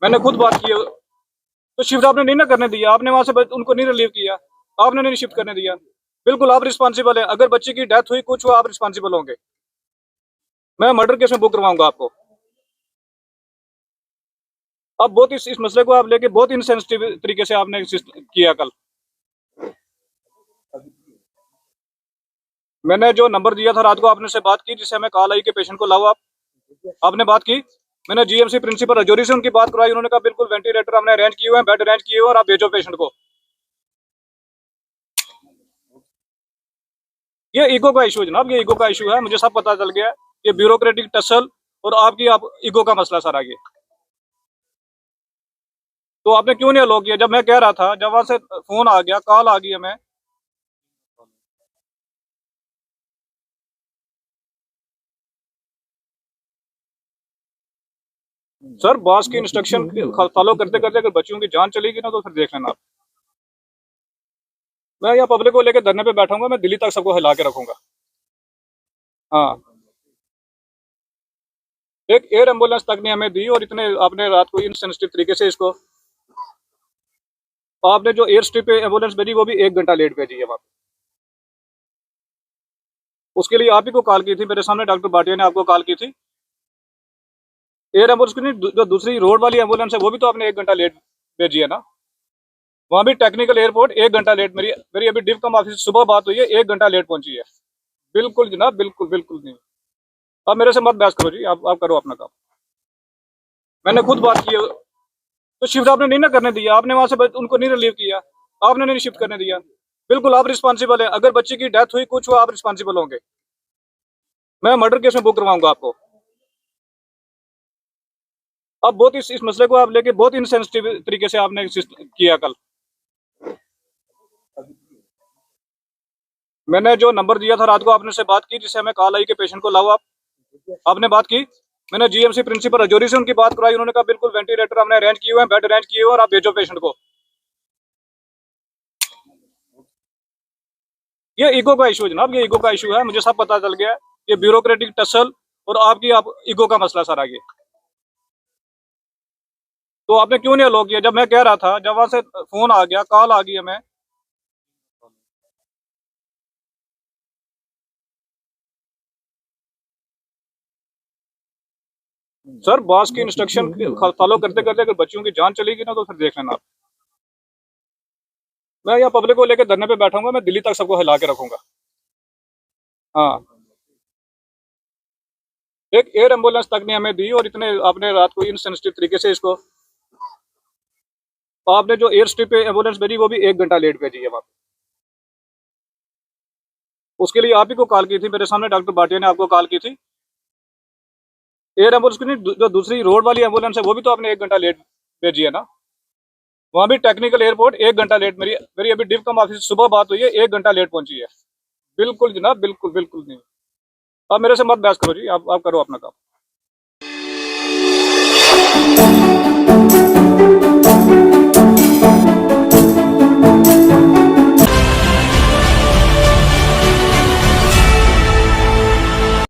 मैंने खुद बात की है, तो शिफ्ट आपने नहीं ना करने दिया, आपने वहां से उनको नहीं रिलीव किया, आपने नहीं शिफ्ट करने दिया। बिल्कुल आप रिस्पॉन्सिबल है, अगर बच्चे की डेथ हुई कुछ हुआ आप रिस्पॉन्सिबल होंगे। मैं मर्डर केस में बुक करवाऊंगा आपको। अब बहुत इस मसले को आप लेके बहुत इनसेंसिटिव तरीके से आपने किया कल। मैंने जो नंबर दिया था रात को आपने से बात की, जिससे हमें कॉल आई कि पेशेंट को लाओ आप, आपने बात की। मैंने जीएमसी प्रिंसिपल रजौरी से उनकी बात करवाई, उन्होंने कहा बिल्कुल वेंटिलेटर हमने अरेंज किए हुए हैं, बेड अरेंज किए हुए हैं और आप भेजो पेशेंट को। ये ईगो का इशू है जनाब, ये ईगो का इशू है, मुझे सब पता चल गया है। ये ब्यूरोक्रेटिक टसल और आपकी ईगो का मसला सारा ये। तो आपने क्यों नहीं अलो किया जब मैं कह रहा था, जब वहां से फोन आ गया, कॉल आ गई हमें। सर बॉस की इंस्ट्रक्शन फॉलो करते करते अगर बच्चियों की जान चलेगी ना तो फिर देख लेना आप। मैं यहाँ पब्लिक को लेकर धरने पे बैठाऊंगा, मैं दिल्ली तक सबको हिला के रखूंगा। हाँ, एक एयर एम्बुलेंस तक नहीं हमें दी, और इतने आपने रात को इनसेंसिटिव तरीके से इसको, आपने जो एयर स्ट्रिप पे एम्बुलेंस भेजी वो भी 1 घंटा लेट भेजी है वहाँ पे। उसके लिए आप ही को कॉल की थी, मेरे सामने डॉक्टर भाटिया ने आपको कॉल की थी। एयर एम्बुलेंस की नहीं, जो दूसरी रोड वाली एम्बुलेंस है वो भी तो आपने 1 घंटा लेट भेजी है ना। वहाँ भी टेक्निकल एयरपोर्ट 1 घंटा लेट, मेरी मेरी अभी डिवकम ऑफिस सुबह बात हुई है, 1 घंटा लेट पहुंची है। बिल्कुल जनाब, बिल्कुल बिल्कुल नहीं। आप मेरे से मत बहस करो जी, आप करो अपना काम। मैंने खुद बात की है, तो शिफ्ट आपने नहीं ना करने दिया, आपने वहां से उनको नहीं रिलीव किया, आपने नहीं शिफ्ट करने दिया। बिल्कुल आप रिस्पॉन्सिबल है, अगर बच्चे की डेथ हुई कुछ हुआ आप रिस्पॉन्सिबल होंगे। मैं मर्डर केस में बुक करवाऊंगा आपको। अब बहुत इस मसले को आप लेके बहुत इनसेंसिटिव तरीके से आपने किया कल। मैंने जो नंबर दिया था रात को आपने से बात की, जिससे हमें कॉल आई कि पेशेंट को लाओ आप, आपने बात की। मैंने जीएमसी प्रिंसिपल रजौरी से उनकी बात करवाई, उन्होंने कहा बिल्कुल वेंटिलेटर हमने अरेंज किए हुए हैं, बेड अरेंज किए हुए हैं और आप भेजो पेशेंट को। ये ईगो का इशू है जनाब, ये ईगो का इशू है, मुझे सब पता चल गया है। ये ब्यूरोक्रेटिक टसल और आपकी ईगो का मसला सारा ये। तो आपने क्यों नहीं अलो किया जब मैं कह रहा था, जब वहां से फोन आ गया, कॉल आ गई हमें। सर बॉस की इंस्ट्रक्शन फॉलो करते करते अगर बच्चियों की जान चलेगी ना तो फिर देख लेना आप। मैं यहाँ पब्लिक को लेकर धरने पे बैठाऊंगा, मैं दिल्ली तक सबको हिला के रखूंगा। हाँ, एक एयर एम्बुलेंस तक नहीं हमें दी, और इतने आपने रात को इनसेंसिटिव तरीके से इसको, आपने जो एयर स्ट्रिप पे एम्बुलेंस भेजी वो भी 1 घंटा लेट भेजी है वहाँ पे। उसके लिए आप ही को कॉल की थी, मेरे सामने डॉक्टर भाटिया ने आपको कॉल की थी। एयर एम्बुलेंस की नहीं, जो दूसरी रोड वाली एम्बुलेंस है वो भी तो आपने 1 घंटा लेट भेजी है ना। वहाँ भी टेक्निकल एयरपोर्ट 1 घंटा लेट, मेरी मेरी अभी डिवकम ऑफिस सुबह बात हुई है, 1 घंटा लेट पहुंची है। बिल्कुल जनाब, बिल्कुल बिल्कुल नहीं। आप मेरे से मत बहस करो जी, आप करो अपना काम।